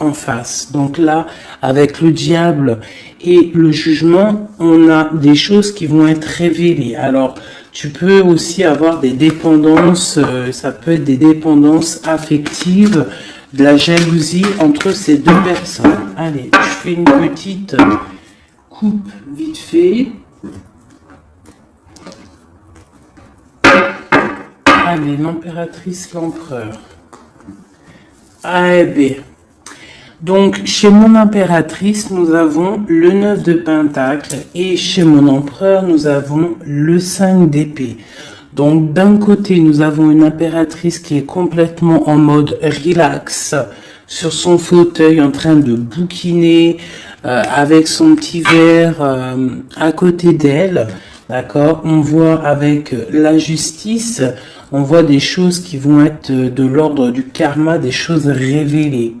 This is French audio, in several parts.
en face. Donc là, avec le diable et le jugement, on a des choses qui vont être révélées. Alors, tu peux aussi avoir des dépendances, ça peut être des dépendances affectives, de la jalousie entre ces deux personnes. Allez, je fais une petite coupe vite fait. Allez, l'impératrice, l'empereur. Ah, bien. Donc, chez mon impératrice, nous avons le 9 de Pentacle et chez mon empereur, nous avons le 5 d'épée. Donc, d'un côté, nous avons une impératrice qui est complètement en mode relax, sur son fauteuil, en train de bouquiner, avec son petit verre à côté d'elle. D'accord? On voit avec la justice, on voit des choses qui vont être de l'ordre du karma, des choses révélées.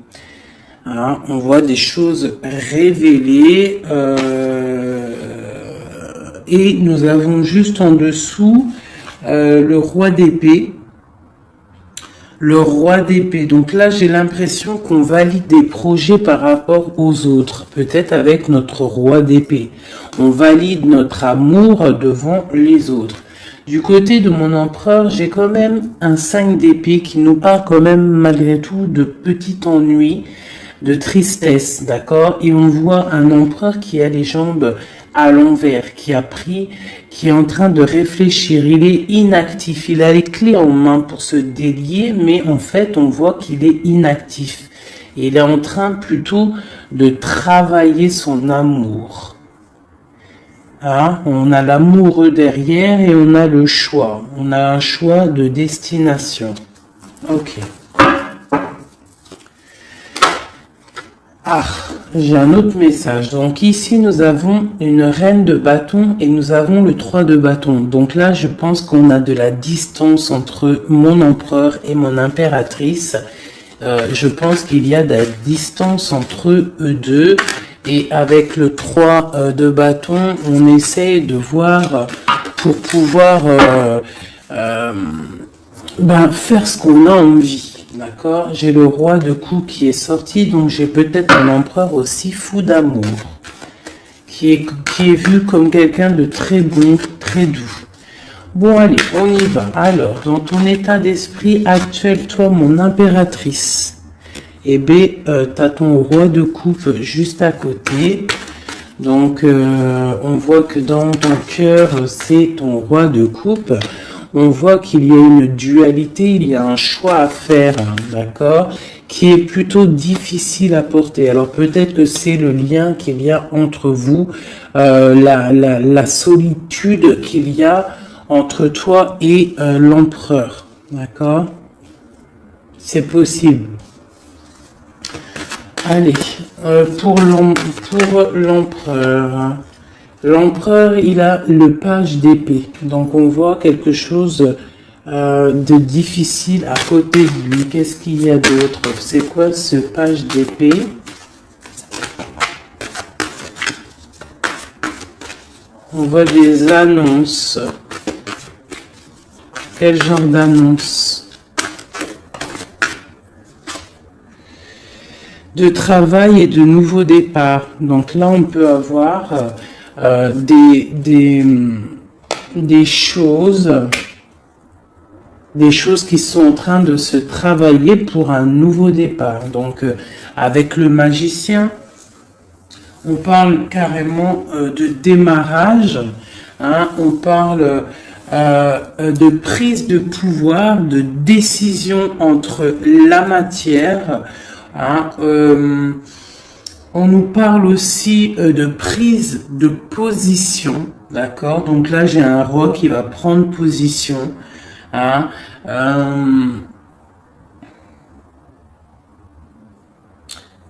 Hein, on voit des choses révélées et nous avons juste en dessous le roi d'épée. Le roi d'épée. Donc là, j'ai l'impression qu'on valide des projets par rapport aux autres. Peut-être avec notre roi d'épée. On valide notre amour devant les autres. Du côté de mon empereur, j'ai quand même un 5 d'épée qui nous parle quand même malgré tout de petit ennui, de tristesse, d'accord? Et on voit un empereur qui a les jambes à l'envers, qui est en train de réfléchir. Il est inactif, il a les clés en main pour se délier, mais en fait, on voit qu'il est inactif. Il est en train plutôt de travailler son amour. Hein? On a l'amoureux derrière et on a le choix. On a un choix de destination. Ok. Ah, j'ai un autre message. Donc ici, nous avons une reine de bâton et nous avons le 3 de bâton. Donc là, je pense qu'on a de la distance entre mon empereur et mon impératrice. Je pense qu'il y a de la distance entre eux deux. Et avec le 3 de bâton, on essaie de voir pour pouvoir faire ce qu'on a envie. D'accord? J'ai le roi de coups qui est sorti, donc j'ai peut-être un empereur aussi fou d'amour, qui est vu comme quelqu'un de très bon, très doux. Bon, allez, on y va. Alors, dans ton état d'esprit actuel, toi, mon impératrice, eh bien, tu as ton roi de coupe juste à côté. Donc, on voit que dans ton cœur, c'est ton roi de coupe. On voit qu'il y a une dualité, il y a un choix à faire, d'accord, qui est plutôt difficile à porter. Alors peut-être que c'est le lien qu'il y a entre vous, la solitude qu'il y a entre toi et l'empereur, d'accord. C'est possible. Allez, pour l'empereur. L'empereur, il a le page d'épée. Donc, on voit quelque chose de difficile à côté de lui. Qu'est-ce qu'il y a d'autre? C'est quoi ce page d'épée? On voit des annonces. Quel genre d'annonce? De travail et de nouveaux départs. Donc là, on peut avoir... des choses qui sont en train de se travailler pour un nouveau départ. Donc avec le magicien, on parle carrément de démarrage, hein, on parle de prise de pouvoir, de décision entre la matière, hein, on nous parle aussi de prise de position, d'accord? Donc là, j'ai un roi qui va prendre position. Hein?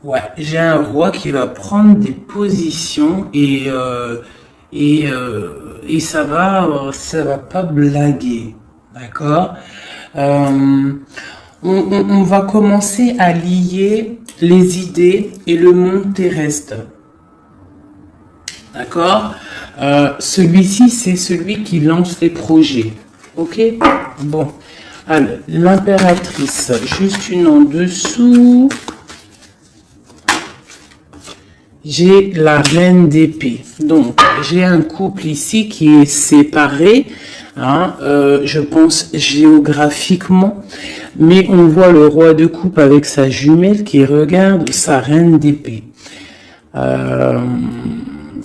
Ouais, j'ai un roi qui va prendre des positions et ça va pas blaguer, d'accord? On va commencer à lier les idées et le monde terrestre. D'accord? Celui-ci, c'est celui qui lance les projets. Ok? Bon. Alors, l'impératrice, juste une en dessous. j'ai la reine d'épée. Donc, j'ai un couple ici qui est séparé, hein, je pense géographiquement, mais on voit le roi de coupe avec sa jumelle qui regarde sa reine d'épée.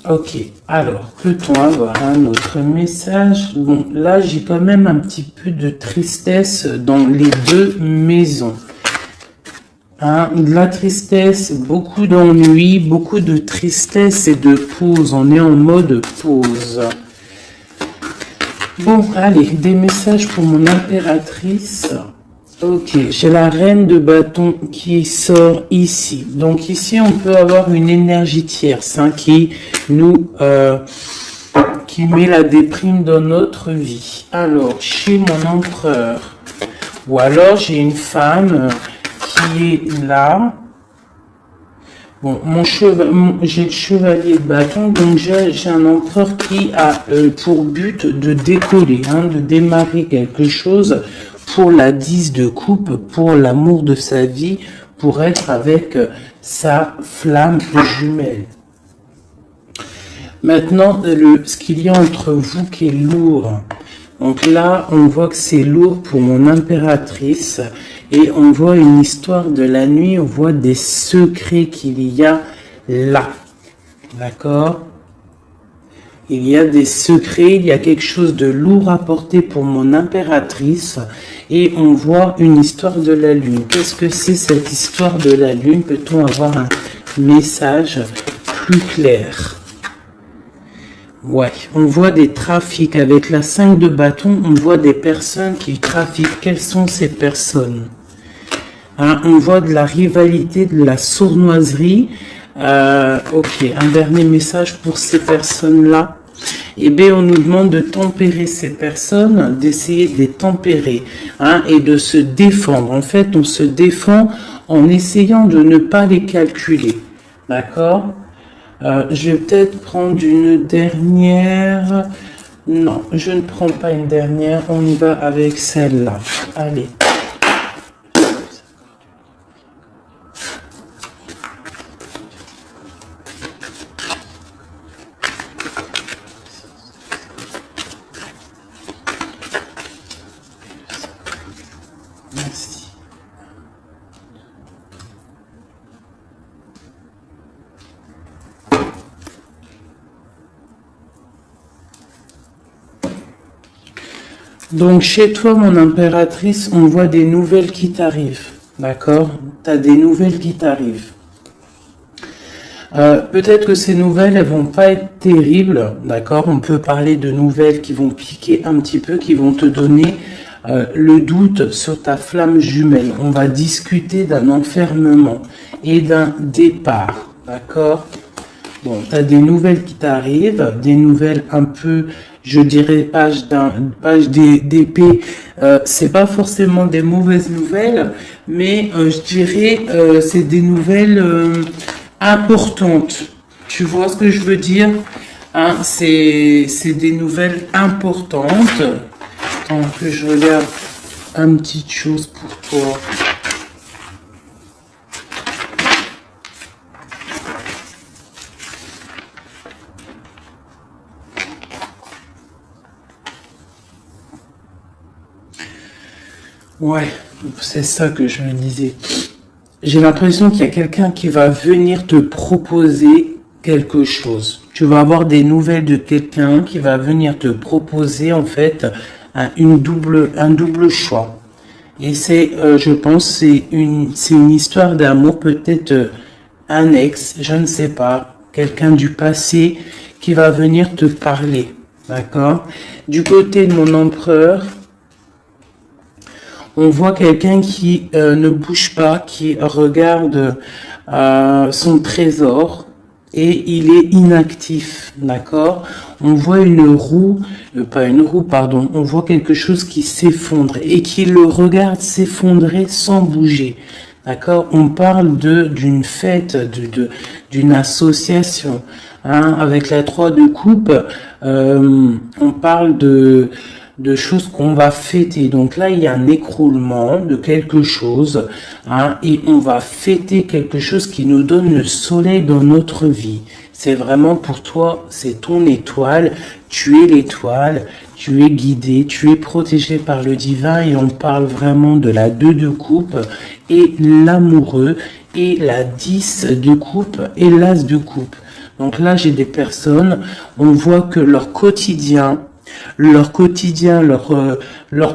Ok, alors, peut-on avoir un autre message? Bon, là, j'ai quand même un petit peu de tristesse dans les deux maisons. Hein, de la tristesse, beaucoup d'ennui, beaucoup de tristesse et de pause. On est en mode pause. Bon, allez, des messages pour mon impératrice. Ok, j'ai la reine de bâton qui sort ici. Donc ici, on peut avoir une énergie tierce hein, qui met la déprime dans notre vie. Alors, chez mon empereur, ou alors j'ai une femme qui est là. Bon, j'ai le chevalier de bâton, donc j'ai un empereur qui a pour but de décoller, hein, de démarrer quelque chose pour la 10 de coupe, pour l'amour de sa vie, pour être avec sa flamme jumelle. Maintenant, ce qu'il y a entre vous qui est lourd. Donc là, on voit que c'est lourd pour mon impératrice. Et on voit une histoire de la nuit, on voit des secrets qu'il y a là. D'accord? Il y a des secrets, il y a quelque chose de lourd à porter pour mon impératrice. Et on voit une histoire de la lune. Qu'est-ce que c'est cette histoire de la lune? Peut-on avoir un message plus clair? Ouais, on voit des trafics. Avec la 5 de bâton, on voit des personnes qui trafiquent. Quelles sont ces personnes? Hein, on voit de la rivalité, de la sournoiserie. Ok, un dernier message pour ces personnes-là. Eh bien, on nous demande de tempérer ces personnes, d'essayer de les tempérer hein, et de se défendre. En fait, on se défend en essayant de ne pas les calculer. D'accord? Je vais peut-être prendre une dernière. Non, je ne prends pas une dernière. On y va avec celle-là. Allez. Merci. Donc, chez toi, mon impératrice, on voit des nouvelles qui t'arrivent. D'accord? Tu as des nouvelles qui t'arrivent. Peut-être que ces nouvelles, elles vont pas être terribles. D'accord? On peut parler de nouvelles qui vont piquer un petit peu, qui vont te donner le doute sur ta flamme jumelle. On va discuter d'un enfermement et d'un départ. D'accord? Bon, tu as des nouvelles qui t'arrivent, des nouvelles un peu, je dirais, page d'épée. C'est pas forcément des mauvaises nouvelles, mais je dirais, c'est des nouvelles importantes. Tu vois ce que je veux dire? Hein, c'est des nouvelles importantes. Attends que je regarde une petite chose pour toi. Ouais, c'est ça que je me disais. J'ai l'impression qu'il y a quelqu'un qui va venir te proposer quelque chose. Tu vas avoir des nouvelles de quelqu'un qui va venir te proposer en fait un double choix. Et c'est, je pense, c'est une histoire d'amour, peut-être un ex, je ne sais pas, quelqu'un du passé qui va venir te parler, d'accord? Du côté de mon empereur, on voit quelqu'un qui ne bouge pas, qui regarde son trésor et il est inactif, d'accord? On voit une roue, pardon, on voit quelque chose qui s'effondre et qui le regarde s'effondrer sans bouger, d'accord? On parle d'une fête, d'une association, hein, avec la 3 de coupe, on parle de choses qu'on va fêter. Donc là, il y a un écroulement de quelque chose, hein, et on va fêter quelque chose qui nous donne le soleil dans notre vie. C'est vraiment pour toi, c'est ton étoile, tu es l'étoile, tu es guidé, tu es protégé par le divin, et on parle vraiment de la 2 de coupe et l'amoureux, et la 10 de coupe et l'as de coupe. Donc là, j'ai des personnes, on voit que leur quotidien, leur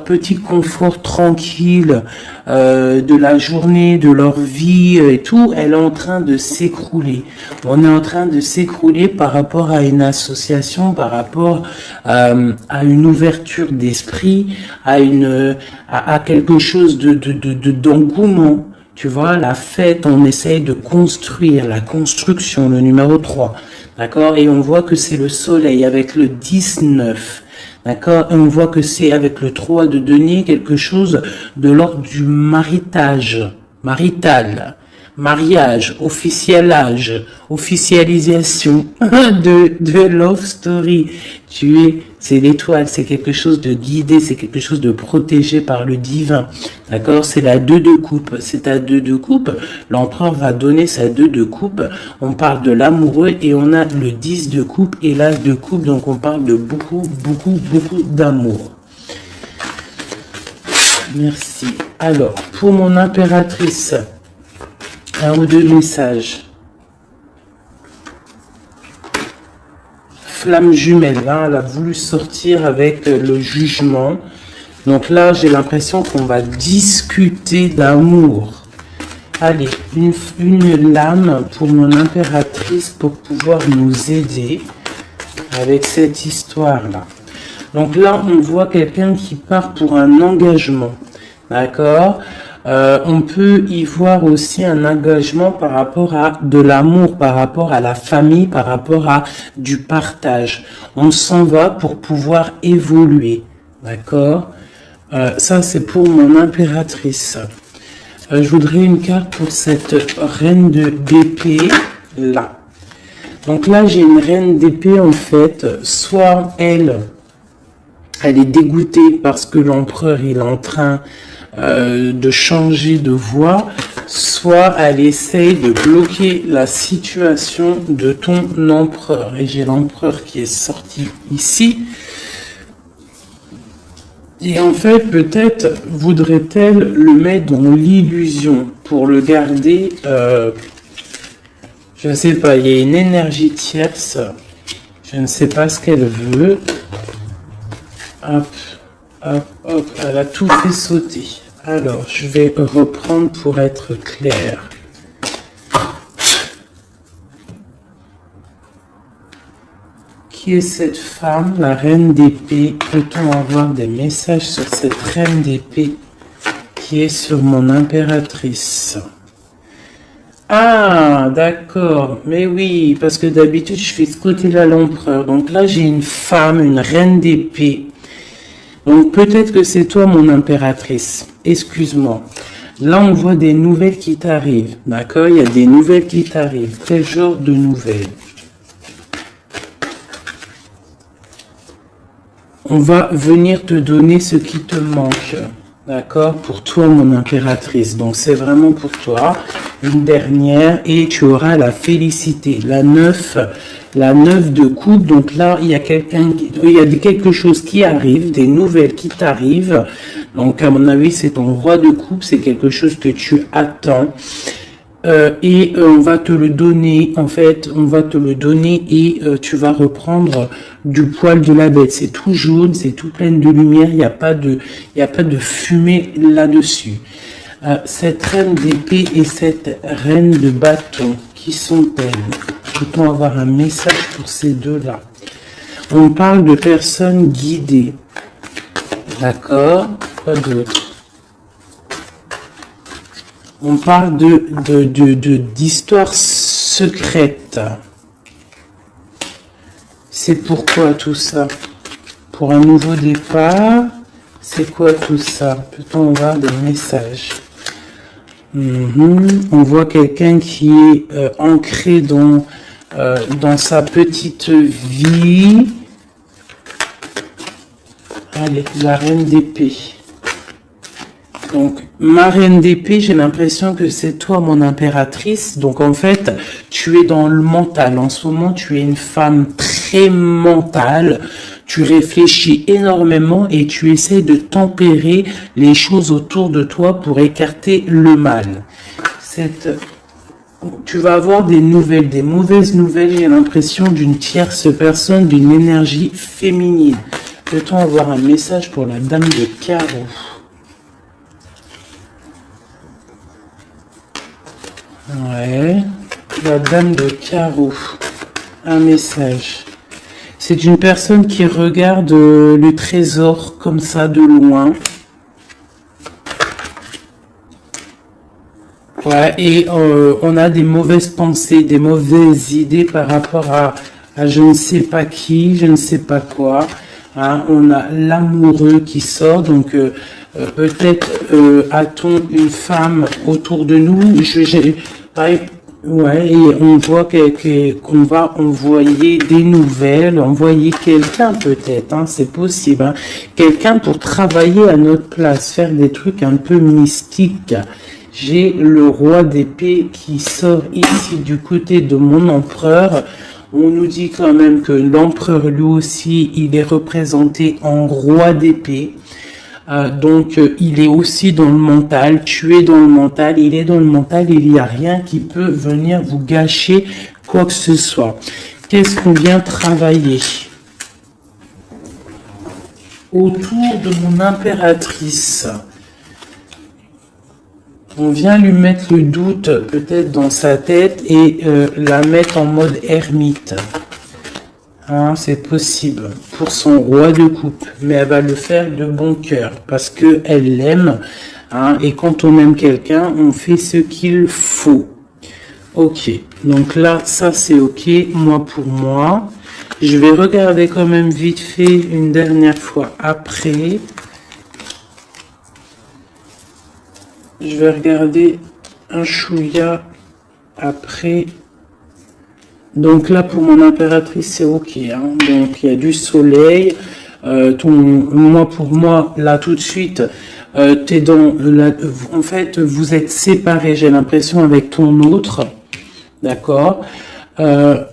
petit confort tranquille de la journée, de leur vie et tout, elle est en train de s'écrouler. On est en train de s'écrouler par rapport à une association, par rapport à une ouverture d'esprit, à quelque chose d'engouement. Tu vois, la fête, on essaye de construire, la construction, le numéro 3. D'accord? Et on voit que c'est le soleil avec le 19. D'accord? Et on voit que c'est avec le 3 de denier quelque chose de l'ordre du marital, mariage, officialisation de love story. C'est l'étoile, c'est quelque chose de guidé, c'est quelque chose de protégé par le divin. D'accord? C'est la 2 de coupe. C'est ta 2 de coupe. L'empereur va donner sa 2 de coupe. On parle de l'amoureux et on a le 10 de coupe et l'as de coupe. Donc on parle de beaucoup d'amour. Merci. Alors, pour mon impératrice, un ou deux messages. Flamme jumelle, hein, elle a voulu sortir avec le jugement. Donc là, j'ai l'impression qu'on va discuter d'amour. Allez, une lame pour mon impératrice pour pouvoir nous aider avec cette histoire-là. Donc là, on voit quelqu'un qui part pour un engagement. D'accord ? On peut y voir aussi un engagement par rapport à de l'amour, par rapport à la famille, par rapport à du partage. On s'en va pour pouvoir évoluer. D'accord? Ça, c'est pour mon impératrice. Je voudrais une carte pour cette reine d'épée là. Donc là, j'ai une reine d'épée en fait. Soit elle est dégoûtée parce que l'empereur il est en train de changer de voie, soit elle essaye de bloquer la situation de ton empereur. Et j'ai l'empereur qui est sorti ici. Et en fait, peut-être voudrait-elle le mettre dans l'illusion pour le garder. Je ne sais pas, il y a une énergie tierce. Je ne sais pas ce qu'elle veut. Hop, hop, hop, elle a tout fait sauter. Alors, je vais reprendre pour être clair. Qui est cette femme, la reine d'épée? Peut-on avoir des messages sur cette reine d'épée qui est sur mon impératrice? Ah, d'accord. Mais oui, parce que d'habitude, je fais ce côté-là l'empereur. Donc là, j'ai une femme, une reine d'épée. Donc peut-être que c'est toi, mon impératrice. Excuse-moi. Là, on voit des nouvelles qui t'arrivent. D'accord? Il y a des nouvelles qui t'arrivent. Quel genre de nouvelles? On va venir te donner ce qui te manque. D'accord? Pour toi, mon impératrice. Donc, c'est vraiment pour toi. Une dernière. Et tu auras la félicité. La 9 de coupe. Donc là, il y a quelque chose qui arrive. Des nouvelles qui t'arrivent. Donc, à mon avis, c'est ton roi de coupe. C'est quelque chose que tu attends. On va te le donner, en fait, on va te le donner et tu vas reprendre du poil de la bête. C'est tout jaune, c'est tout plein de lumière, il n'y a pas de fumée là-dessus. Cette reine d'épée et cette reine de bâton, qui sont-elles? Peut-on avoir un message pour ces deux-là? On parle de personnes guidées. D'accord? Pas d'autre. On parle d'histoires secrètes. C'est pourquoi tout ça? Pour un nouveau départ? C'est quoi tout ça? Peut-on avoir des messages? On voit quelqu'un qui est ancré dans sa petite vie. Allez, la reine d'épée. Donc, ma reine d'épée, j'ai l'impression que c'est toi, mon impératrice. Donc, en fait, tu es dans le mental. En ce moment, tu es une femme très mentale. Tu réfléchis énormément et tu essaies de tempérer les choses autour de toi pour écarter le mal. Tu vas avoir des nouvelles, des mauvaises nouvelles. J'ai l'impression d'une tierce personne, d'une énergie féminine. Peut-on avoir un message pour la dame de carreau? Ouais, la dame de carreau, un message. C'est une personne qui regarde le trésor comme ça de loin. Ouais, et on a des mauvaises pensées, des mauvaises idées par rapport à je ne sais pas qui, je ne sais pas quoi. Hein, on a l'amoureux qui sort, donc peut-être a-t-on une femme autour de nous. Ouais, et on voit qu'on va envoyer des nouvelles, envoyer quelqu'un peut-être, hein, c'est possible, hein, quelqu'un pour travailler à notre place, faire des trucs un peu mystiques. J'ai le roi d'épée qui sort ici du côté de mon empereur. On nous dit quand même que l'empereur lui aussi, il est représenté en roi d'épée. Donc, il est aussi dans le mental, tu es dans le mental, il est dans le mental, il n'y a rien qui peut venir vous gâcher quoi que ce soit. Qu'est-ce qu'on vient travailler? Autour de mon impératrice. On vient lui mettre le doute peut-être dans sa tête et la mettre en mode ermite. Hein, c'est possible pour son roi de coupe, mais elle va le faire de bon cœur parce que elle l'aime. Hein, et quand on aime quelqu'un, on fait ce qu'il faut. Ok, donc là, ça c'est ok, moi pour moi. Je vais regarder quand même vite fait une dernière fois après. Je vais regarder un chouïa après. Donc là, pour mon impératrice, c'est ok. Hein. Donc, il y a du soleil. Moi, pour moi, là, tout de suite, t'es dans... en fait, vous êtes séparés, j'ai l'impression, avec ton autre. D'accord. On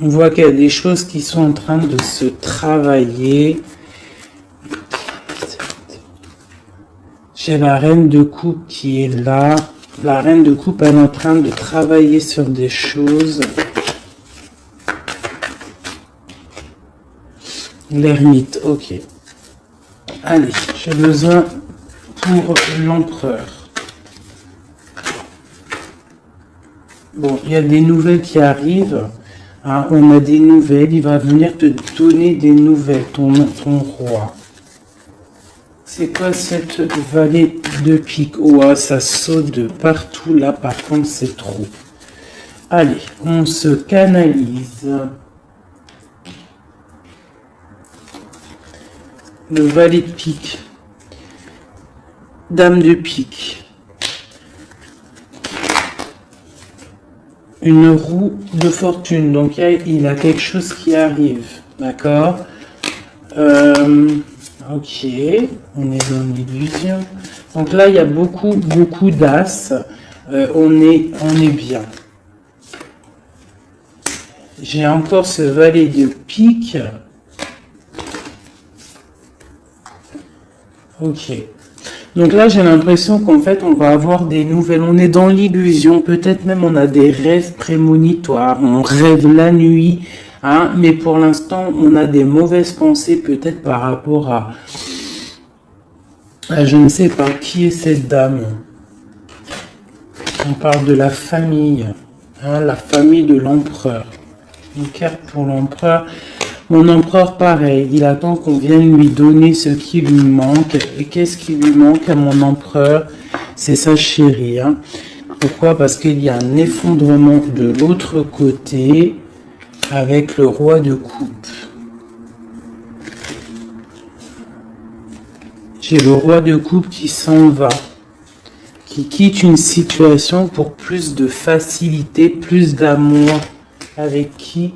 voit qu'il y a des choses qui sont en train de se travailler. J'ai la reine de coupe qui est là. La reine de coupe, elle est en train de travailler sur des choses. L'ermite, ok. Allez, j'ai besoin pour l'empereur. Bon, il y a des nouvelles qui arrivent. Hein, on a des nouvelles. Il va venir te donner des nouvelles, ton roi. C'est quoi cette vallée de pique? Oh, ça saute de partout là, par contre, c'est trop. Allez, on se canalise. Le valet de pique. Dame de pique. Une roue de fortune. Donc, il a quelque chose qui arrive. D'accord. Ok, on est dans l'illusion. Donc là, il y a beaucoup d'as. On est bien. J'ai encore ce valet de pique. Ok. Donc là, j'ai l'impression qu'en fait, on va avoir des nouvelles. On est dans l'illusion. Peut-être même on a des rêves prémonitoires. On rêve la nuit. Hein, mais pour l'instant, on a des mauvaises pensées peut-être par rapport à je ne sais pas qui est cette dame. On parle de la famille, hein, la famille de l'empereur. Une carte pour l'empereur. Mon empereur, pareil, il attend qu'on vienne lui donner ce qui lui manque. Et qu'est-ce qui lui manque à mon empereur? C'est sa chérie. Hein. Pourquoi? Parce qu'il y a un effondrement de l'autre côté. Avec le roi de coupe. J'ai le roi de coupe qui s'en va. Qui quitte une situation pour plus de facilité, plus d'amour. Avec qui?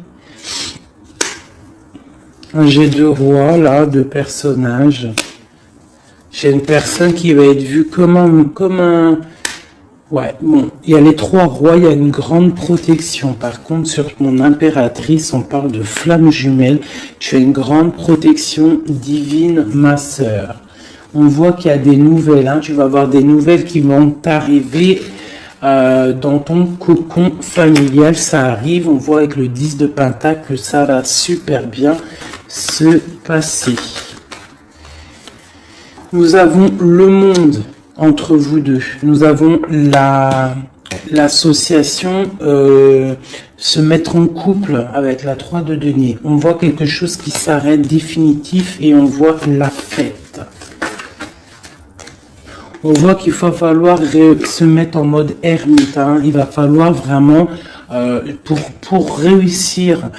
Un jet de roi, là, de personnage. J'ai une personne qui va être vue comme un... Ouais, bon, il y a les 3 rois, il y a une grande protection. Par contre, sur mon impératrice, on parle de flamme jumelle. Tu as une grande protection divine, ma sœur. On voit qu'il y a des nouvelles, hein. Tu vas avoir des nouvelles qui vont t'arriver dans ton cocon familial. Ça arrive, on voit avec le 10 de Pentacle que ça va super bien se passer. Nous avons le monde entre vous deux. Nous avons l'association se mettre en couple avec la 3 de denier. On voit quelque chose qui s'arrête définitif et on voit la fête. On voit qu'il va falloir se mettre en mode ermite. Hein. Il va falloir vraiment, pour réussir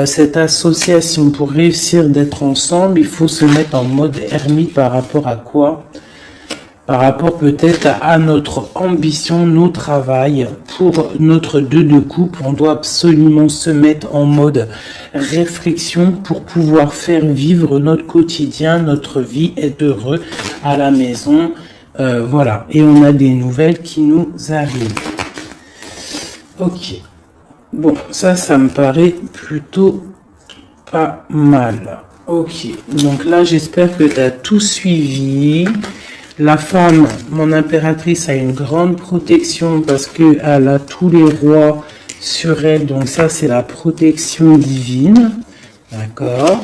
cette association, pour réussir d'être ensemble, il faut se mettre en mode ermite par rapport à quoi? Par rapport peut-être à notre ambition, nos travail. Pour notre 2 de coupe, on doit absolument se mettre en mode réflexion pour pouvoir faire vivre notre quotidien, notre vie, être heureux à la maison. Voilà, et on a des nouvelles qui nous arrivent. Ok. Bon, ça me paraît plutôt pas mal. Ok, donc là, j'espère que tu as tout suivi. La femme, mon impératrice, a une grande protection parce qu'elle a tous les rois sur elle. Donc ça, c'est la protection divine. D'accord.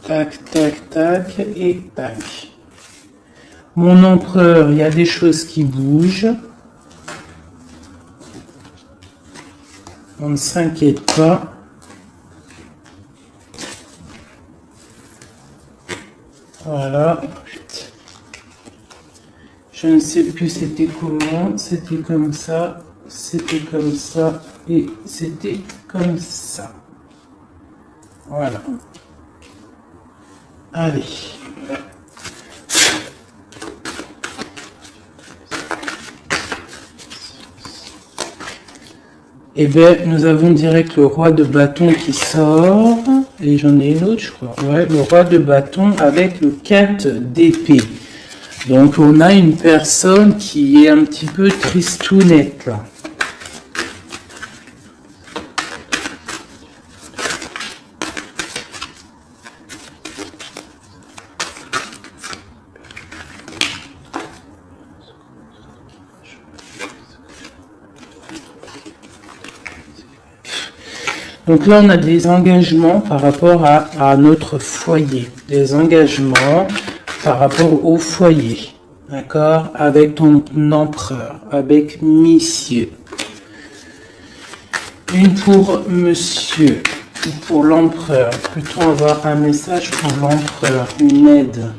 Tac, tac, tac et tac. Mon empereur, il y a des choses qui bougent. On ne s'inquiète pas. Voilà. Je ne sais plus c'était comment. C'était comme ça. C'était comme ça. Et c'était comme ça. Voilà. Allez. Eh bien, nous avons direct le roi de bâton qui sort. Et j'en ai une autre, je crois. Ouais, le roi de bâton avec le 4 d'épée. Donc, on a une personne qui est un petit peu tristounette, là. Donc là, on a des engagements par rapport à notre foyer. Des engagements par rapport au foyer. D'accord? Avec ton empereur. Avec monsieur. Une pour monsieur. Pour l'empereur. Plutôt avoir un message pour l'empereur. Une aide.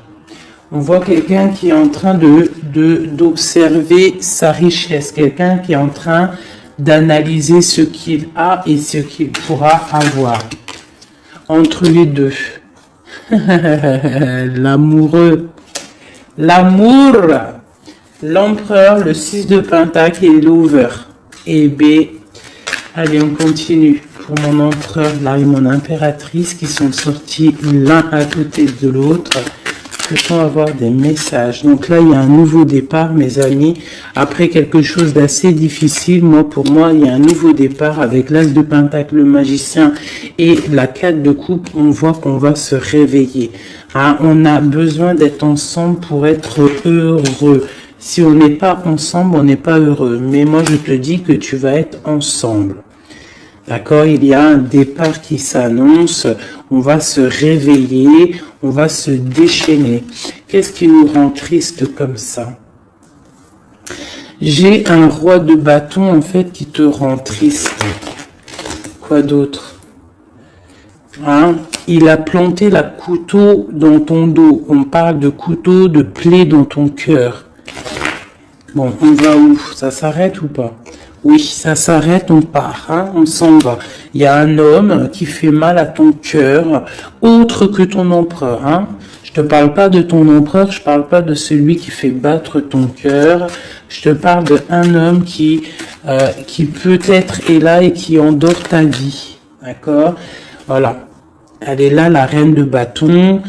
On voit quelqu'un qui est en train d'observer sa richesse. Quelqu'un qui est en train d'analyser ce qu'il a et ce qu'il pourra avoir. Entre les deux. L'amoureux. L'amour. L'empereur, le 6 de Pentacle et l'over. Et B. Allez, on continue. Pour mon empereur, là, et mon impératrice qui sont sortis l'un à côté de l'autre. Peut-on avoir des messages? Donc là, il y a un nouveau départ, mes amis. Après quelque chose d'assez difficile, pour moi, il y a un nouveau départ avec l'As de Pentacle, le magicien et la 4 de coupe. On voit qu'on va se réveiller. Hein, on a besoin d'être ensemble pour être heureux. Si on n'est pas ensemble, on n'est pas heureux. Mais moi, je te dis que tu vas être ensemble. D'accord, il y a un départ qui s'annonce, on va se réveiller, on va se déchaîner. Qu'est-ce qui nous rend triste comme ça? J'ai un roi de bâton en fait qui te rend triste. Quoi d'autre? Hein? Il a planté la couteau dans ton dos. On parle de couteau, de plaie dans ton cœur. Bon, on va où? Ça s'arrête ou pas? Oui, ça s'arrête, on part, hein, on s'en va. Il y a un homme qui fait mal à ton cœur, autre que ton empereur. Hein. Je te parle pas de ton empereur, je parle pas de celui qui fait battre ton cœur. Je te parle d'un homme qui peut-être est là et qui endort ta vie. D'accord? Voilà. Elle est là, la reine de bâton.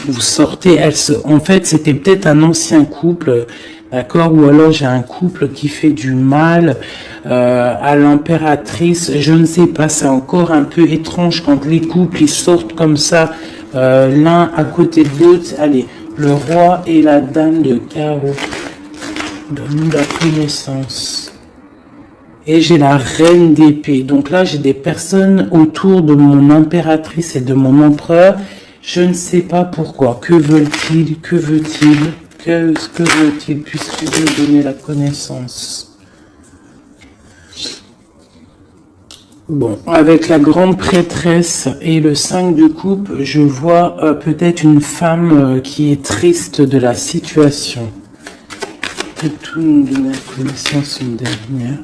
Vous sortez, en fait, c'était peut-être un ancien couple, d'accord? Ou alors j'ai un couple qui fait du mal à l'impératrice. Je ne sais pas, c'est encore un peu étrange quand les couples ils sortent comme ça, l'un à côté de l'autre. Allez, le roi et la dame de carreau. Donne-nous la connaissance. Et j'ai la reine d'épée. Donc là, j'ai des personnes autour de mon impératrice et de mon empereur. Je ne sais pas pourquoi. Que veulent-ils? Que veut-il? Que veut-il? Puisque me donner la connaissance. Bon, avec la grande prêtresse et le 5 de coupe, je vois peut-être une femme qui est triste de la situation. Peut-être nous donner la connaissance une dernière.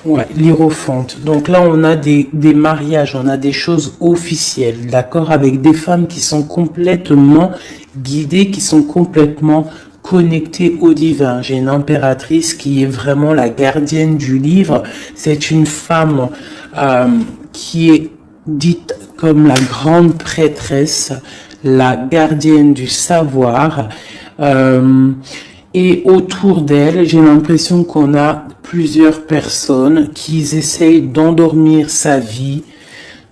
Ouais, l'Hiérophante. Donc là, on a des mariages, on a des choses officielles, d'accord, avec des femmes qui sont complètement guidées, qui sont complètement connectées au divin. J'ai une impératrice qui est vraiment la gardienne du livre. C'est une femme qui est dite comme la grande prêtresse, la gardienne du savoir. Et autour d'elle, j'ai l'impression qu'on a plusieurs personnes qui essayent d'endormir sa vie.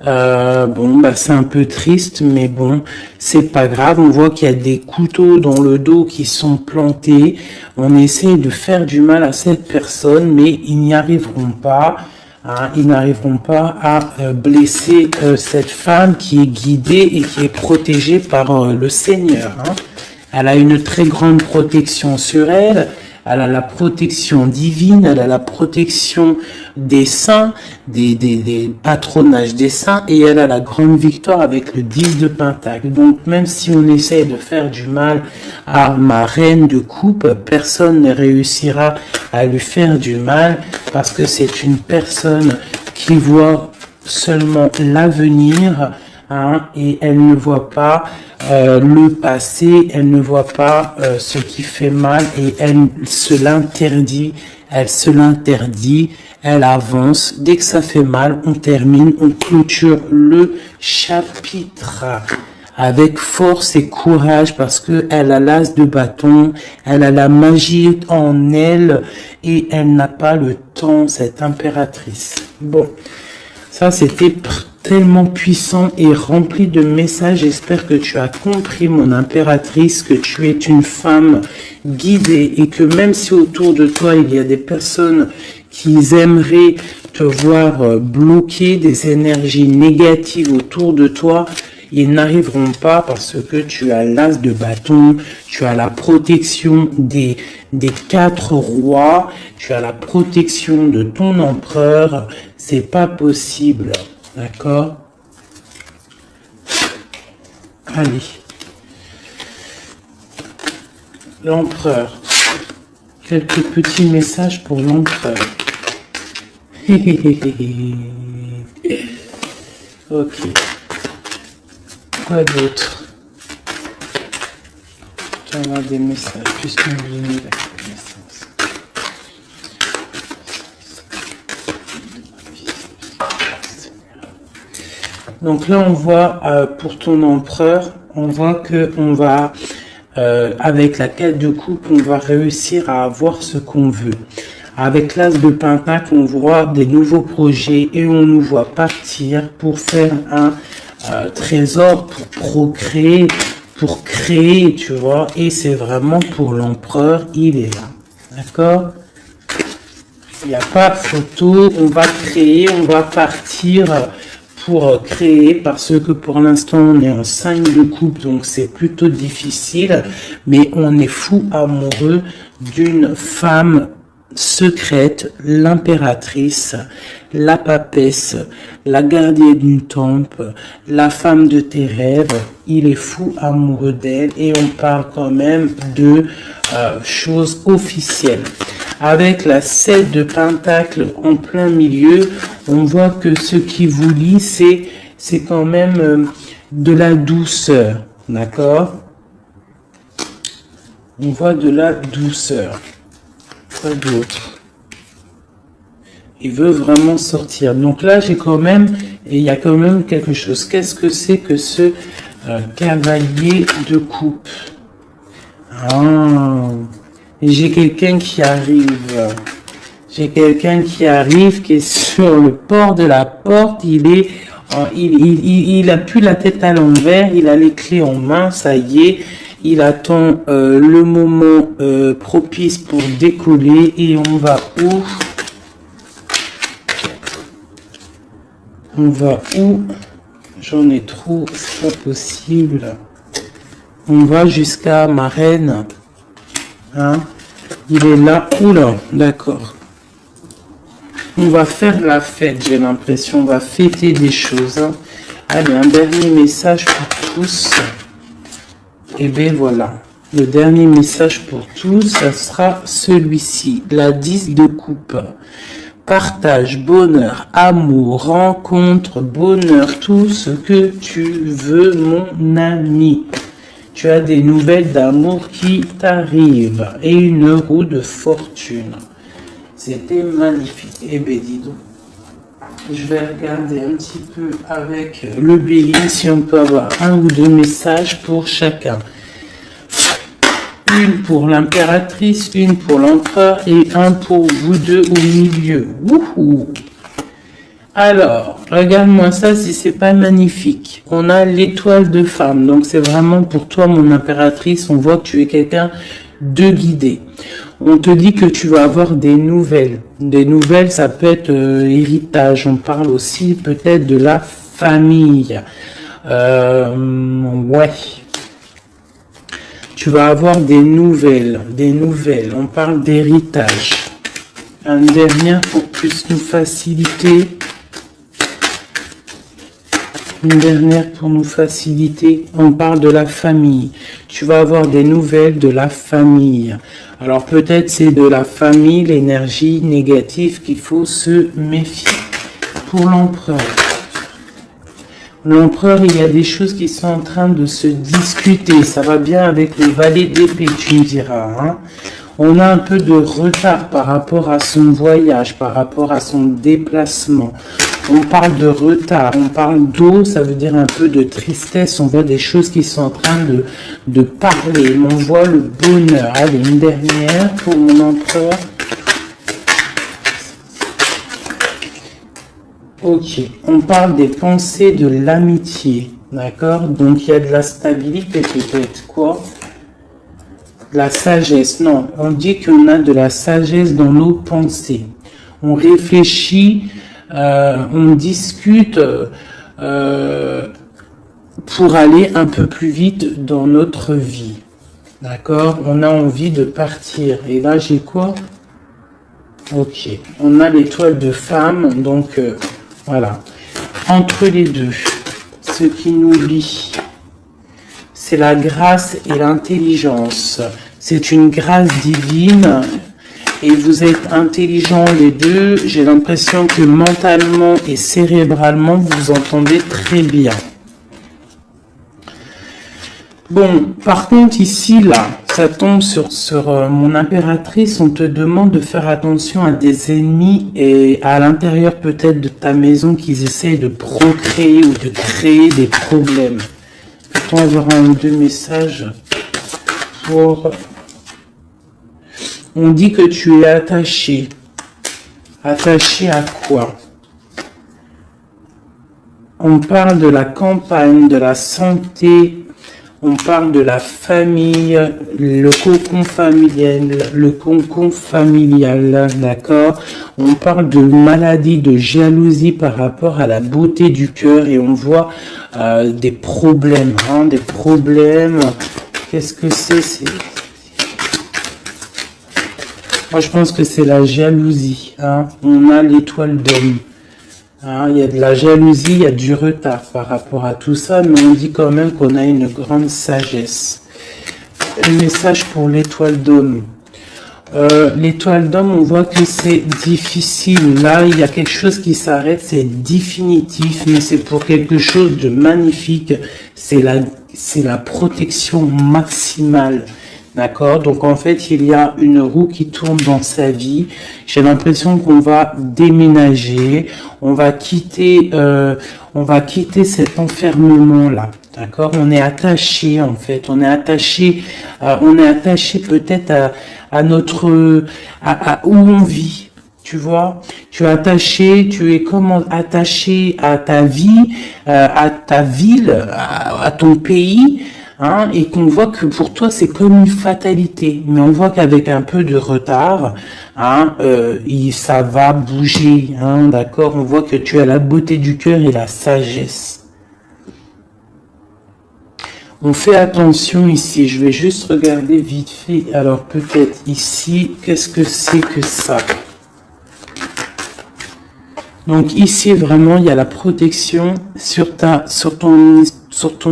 Bon, bah c'est un peu triste, mais bon, c'est pas grave. On voit qu'il y a des couteaux dans le dos qui sont plantés. On essaie de faire du mal à cette personne, mais ils n'y arriveront pas. Hein, ils n'arriveront pas à blesser cette femme qui est guidée et qui est protégée par le Seigneur. Hein. Elle a une très grande protection sur elle. Elle a la protection divine, elle a la protection des saints, des patronages des saints, et elle a la grande victoire avec le 10 de Pentacle. Donc même si on essaie de faire du mal à ma reine de coupe, personne ne réussira à lui faire du mal, parce que c'est une personne qui voit seulement l'avenir, hein, et elle ne voit pas le passé, elle ne voit pas ce qui fait mal, et elle se l'interdit, elle avance. Dès que ça fait mal, on termine, on clôture le chapitre avec force et courage, parce que elle a l'as de bâton, elle a la magie en elle, et elle n'a pas le temps, cette impératrice. Bon, ça c'était tellement puissant et rempli de messages. J'espère que tu as compris, mon impératrice, que tu es une femme guidée, et que même si autour de toi il y a des personnes qui aimeraient te voir bloquer, des énergies négatives autour de toi, ils n'arriveront pas, parce que tu as l'as de bâton, tu as la protection des 4 rois, tu as la protection de ton empereur. C'est pas possible. D'accord? Allez. L'empereur. Quelques petits messages pour l'empereur. Ok. Quoi d'autre? Tu as des messages, puisqu'on vous donne la connaissance. Donc là, on voit pour ton empereur, on voit que on va, avec la 4 de coupe, on va réussir à avoir ce qu'on veut. Avec l'as de pentacle, on voit des nouveaux projets, et on nous voit partir pour faire un trésor, pour procréer, pour créer, tu vois. Et c'est vraiment pour l'empereur, il est là. D'accord? Il n'y a pas photo, on va créer, on va partir pour créer, parce que pour l'instant on est en 5 de coupe, donc c'est plutôt difficile, mais on est fou amoureux d'une femme secrète, l'impératrice, la papesse, la gardienne du temple, la femme de tes rêves. Il est fou amoureux d'elle, et on parle quand même de choses officielles. Avec la 7 de pentacle en plein milieu, on voit que ce qui vous lie, c'est quand même de la douceur, d'accord? On voit de la douceur, pas d'autre. Il veut vraiment sortir. Donc là, j'ai quand même, et il y a quand même quelque chose. Qu'est-ce que c'est que ce cavalier de coupe? Ah, j'ai quelqu'un qui arrive. J'ai quelqu'un qui arrive, qui est sur le port de la porte. Il a plus la tête à l'envers. Il a les clés en main. Ça y est. Il attend le moment propice pour décoller. Et on va où? On va où? J'en ai trop, c'est pas possible. On va jusqu'à ma reine. Hein? Il est là. Oula, d'accord. On va faire la fête, j'ai l'impression. On va fêter des choses. Hein. Allez, un dernier message pour tous. Et bien voilà. Le dernier message pour tous, ça sera celui-ci. La 10 de coupe. Partage, bonheur, amour, rencontre, bonheur, tout ce que tu veux, mon ami. Tu as des nouvelles d'amour qui t'arrivent et une roue de fortune. C'était magnifique. Eh bien, dis donc. Je vais regarder un petit peu avec le Béline si on peut avoir un ou deux messages pour chacun. Une pour l'impératrice, une pour l'empereur et un pour vous deux au milieu. Wouhou! Alors, regarde-moi ça si c'est pas magnifique. On a l'étoile de femme, donc c'est vraiment pour toi mon impératrice. On voit que tu es quelqu'un de guidé. On te dit que tu vas avoir des nouvelles. Des nouvelles, ça peut être héritage. On parle aussi peut-être de la famille. Ouais. Tu vas avoir des nouvelles. On parle d'héritage. Un dernier pour plus nous faciliter. Une dernière pour nous faciliter. On parle de la famille. Tu vas avoir des nouvelles de la famille. Alors peut-être c'est de la famille, l'énergie négative qu'il faut se méfier. Pour l'empereur. L'empereur, il y a des choses qui sont en train de se discuter. Ça va bien avec le valet d'épée, tu me diras. Hein. On a un peu de retard par rapport à son voyage, par rapport à son déplacement. On parle de retard, on parle d'eau, ça veut dire un peu de tristesse. On voit des choses qui sont en train de parler. On voit le bonheur. Allez, une dernière pour mon empereur. Ok, on parle des pensées de l'amitié, d'accord? Donc il y a de la stabilité peut-être, quoi? De la sagesse, non, on dit qu'on a de la sagesse dans nos pensées. On réfléchit, on discute pour aller un peu plus vite dans notre vie, d'accord? On a envie de partir, et là j'ai quoi? Ok, on a l'étoile de femme, donc... voilà, entre les deux, ce qui nous lie, c'est la grâce et l'intelligence. C'est une grâce divine et vous êtes intelligents les deux. J'ai l'impression que mentalement et cérébralement, vous entendez très bien. Bon, par contre, ici, là, ça tombe sur mon impératrice. On te demande de faire attention à des ennemis et à l'intérieur peut-être de ta maison qu'ils essayent de procréer ou de créer des problèmes. Peut-on avoir un ou deux messages pour... On dit que tu es attaché. Attaché à quoi? On parle de la campagne, de la santé... On parle de la famille, le cocon familial, d'accord? On parle de maladie, de jalousie par rapport à la beauté du cœur et on voit des problèmes, hein, des problèmes. Qu'est-ce que c'est? Moi, je pense que c'est la jalousie, hein. On a l'étoile d'homme. Hein, il y a de la jalousie, il y a du retard par rapport à tout ça, mais on dit quand même qu'on a une grande sagesse. Un message pour l'étoile d'homme. L'étoile d'homme, on voit que c'est difficile. Là, il y a quelque chose qui s'arrête, c'est définitif, mais c'est pour quelque chose de magnifique. C'est la protection maximale. D'accord? Donc, en fait, il y a une roue qui tourne dans sa vie. J'ai l'impression qu'on va déménager. On va quitter cet enfermement-là. D'accord? On est attaché, en fait. On est attaché peut-être à notre, où on vit. Tu vois, tu es attaché, tu es comment attaché à ta vie, à ta ville, à ton pays, hein, et qu'on voit que pour toi c'est comme une fatalité. Mais on voit qu'avec un peu de retard, hein, ça va bouger, hein, d'accord. On voit que tu as la beauté du cœur et la sagesse. On fait attention ici, je vais juste regarder vite fait. Alors peut-être ici, qu'est-ce que c'est que ça? Donc ici vraiment il y a la protection sur ton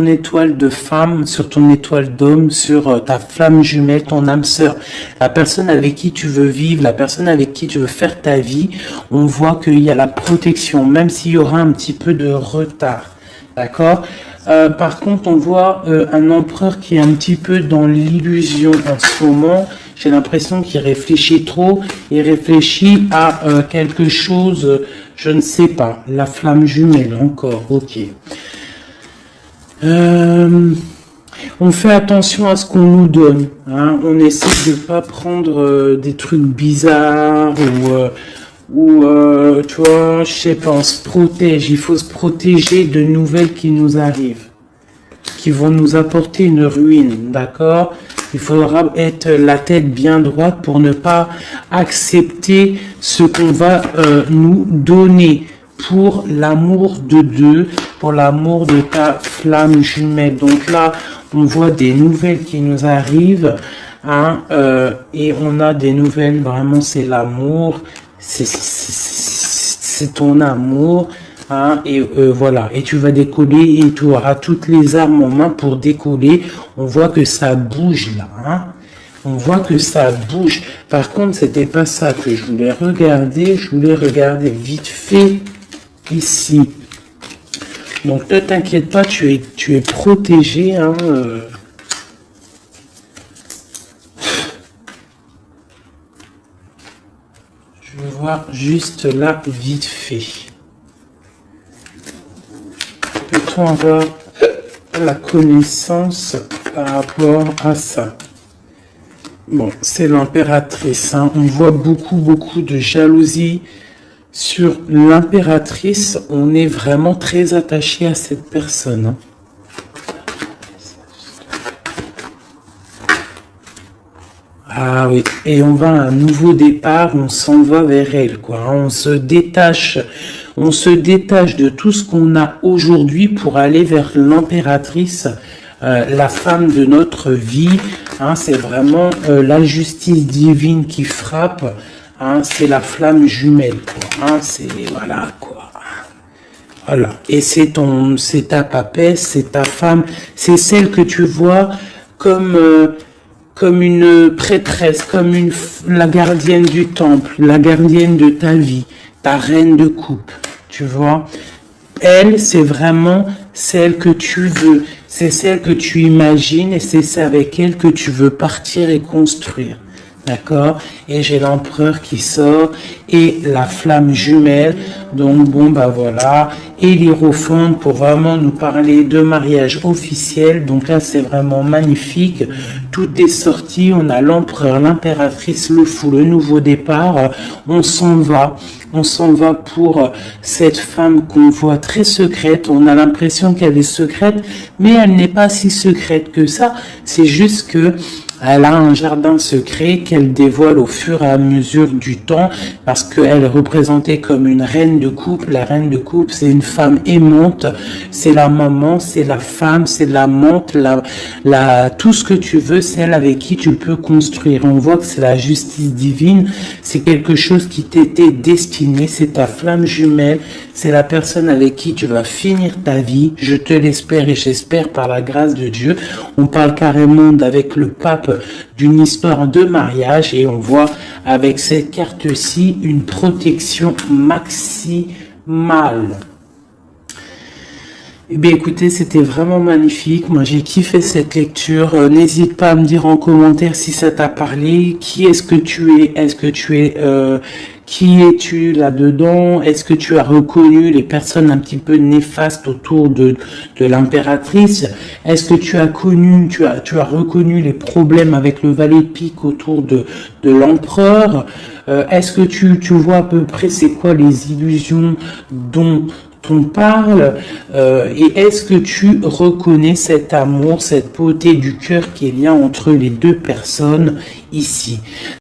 étoile de femme, sur ton étoile d'homme, sur ta flamme jumelle, ton âme sœur, la personne avec qui tu veux vivre, la personne avec qui tu veux faire ta vie. On voit qu'il y a la protection, même s'il y aura un petit peu de retard. D'accord? Par contre, on voit un empereur qui est un petit peu dans l'illusion en ce moment. J'ai l'impression qu'il réfléchit trop. Il réfléchit à quelque chose, je ne sais pas. La flamme jumelle, encore, ok. On fait attention à ce qu'on nous donne. Hein. On essaie de pas prendre des trucs bizarres ou tu vois, je sais pas, on se protège. Il faut se protéger de nouvelles qui nous arrivent, qui vont nous apporter une ruine, d'accord? Il faudra être la tête bien droite pour ne pas accepter ce qu'on va nous donner pour l'amour de Dieu, pour l'amour de ta flamme jumelle. Donc là, on voit des nouvelles qui nous arrivent, hein, et on a des nouvelles, vraiment c'est l'amour, c'est ton amour, hein, et voilà, et tu vas décoller et tu auras toutes les armes en main pour décoller. On voit que ça bouge là, hein. On voit que ça bouge. Par contre, c'était pas ça que je voulais regarder. Je voulais regarder vite fait ici. Donc ne t'inquiète pas, tu es protégé, hein. Je vais voir juste là vite fait. Peut-on avoir la connaissance par rapport à ça? Bon, c'est l'impératrice, hein. On voit beaucoup de jalousie sur l'impératrice. On est vraiment très attaché à cette personne, hein. Ah oui, et on va à un nouveau départ, on s'en va vers elle, quoi. On se détache de tout ce qu'on a aujourd'hui pour aller vers l'impératrice, la femme de notre vie, hein. C'est vraiment la justice divine qui frappe, hein. C'est la flamme jumelle, quoi, hein. C'est, voilà, quoi. Voilà, et c'est ta papesse, c'est ta femme, c'est celle que tu vois comme une prêtresse, comme la gardienne du temple, la gardienne de ta vie, ta reine de coupe, tu vois. Elle, c'est vraiment celle que tu veux, c'est celle que tu imagines et c'est avec elle que tu veux partir et construire. D'accord? Et j'ai l'empereur qui sort et la flamme jumelle. Donc bon, bah voilà. Et l'hiérophante pour vraiment nous parler de mariage officiel. Donc là, c'est vraiment magnifique. Tout est sorti. On a l'empereur, l'impératrice, le fou, le nouveau départ. On s'en va. On s'en va pour cette femme qu'on voit très secrète. On a l'impression qu'elle est secrète, mais elle n'est pas si secrète que ça. C'est juste que elle a un jardin secret qu'elle dévoile au fur et à mesure du temps parce qu'elle est représentée comme une reine de coupe. La reine de coupe, c'est une femme aimante, c'est la maman, c'est la femme, c'est l'amante, tout ce que tu veux, celle avec qui tu peux construire. On voit que c'est la justice divine, c'est quelque chose qui t'était destiné, c'est ta flamme jumelle, c'est la personne avec qui tu vas finir ta vie. Je te l'espère et j'espère par la grâce de Dieu. On parle carrément avec le pape d'une histoire de mariage et on voit avec cette carte-ci une protection maximale. Eh bien, écoutez, c'était vraiment magnifique. Moi, j'ai kiffé cette lecture. N'hésite pas à me dire en commentaire si ça t'a parlé. Qui est-ce que tu es? Est-ce que tu es... qui es-tu là-dedans? Est-ce que tu as reconnu les personnes un petit peu néfastes autour de l'impératrice? Est-ce que tu as reconnu les problèmes avec le valet de pique autour de l'empereur? Est-ce que tu vois à peu près c'est quoi les illusions dont on parle, et est-ce que tu reconnais cet amour, cette beauté du cœur qui est lien entre les deux personnes ici?